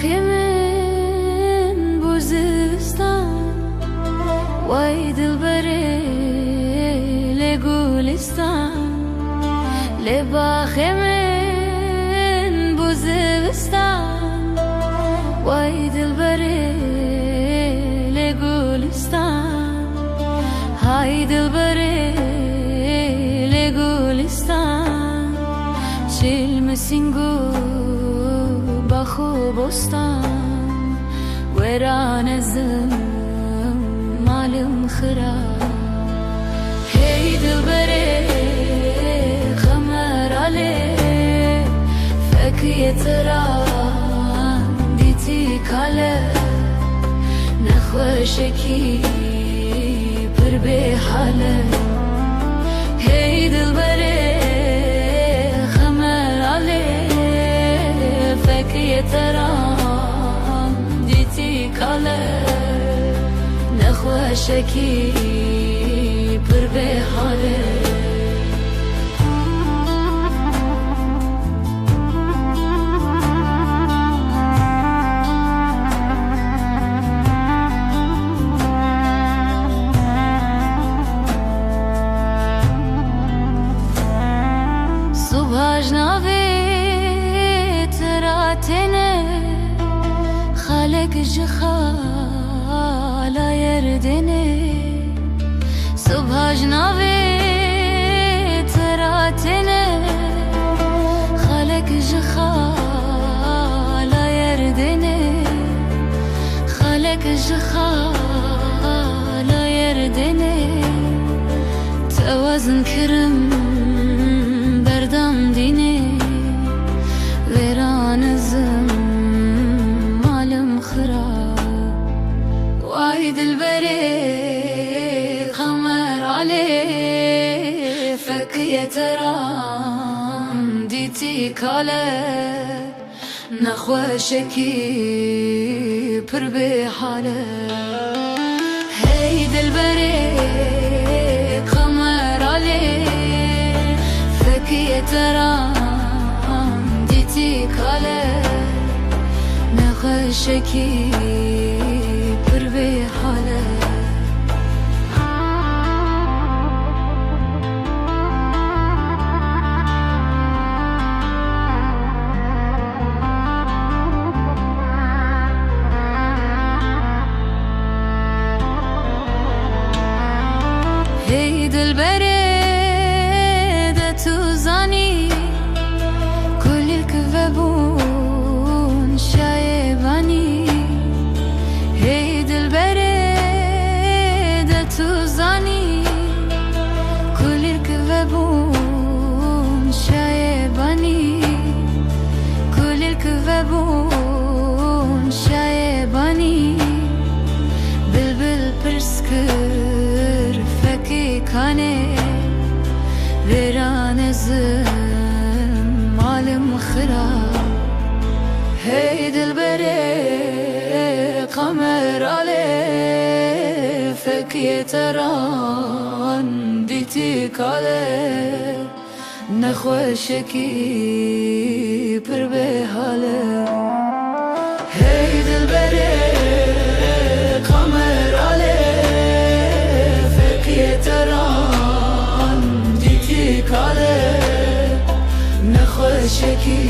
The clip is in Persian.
باخی من بوزستان وای دل بره لگولستان لباخی من بوزستان وای دل بره لگولستان های دل بره لگولستان شیل مسینگو باخو بستان ویران زم مالم خراب هی دل بره خمر علی فکری تران دیتی کاله نخوشکی پر به حاله هی دل بره خمر علی فکری تران دیتی کاله نخوشکی پر به حاله صبح نوی تراتنه خالق جخالا يردني صبح جنابي تراتني خالق جخالا يردني خالق جخالا يردني توازن كرم بردم ديني ويران زم مالم خراب واي دل بري خمر عليه فكية ترام ديتي كاله نخوشكي پر بحاله هي دل بري خمر عليه فكية ترام ديتي كاله نخوشكي پر بحاله هی دل برده تو زنی کلی که بون شایبانی هی دل برده تو زنی کلی که بون شایبانی کلی که بون شایبانی بلبل پرسکر كاني ويران زم مالم خراب هي دل بري قمر علي فكي تران ديتي كاله نخوشكي پر بحاله هي دل بري قمر علي تران دیتی کاله نخوشکی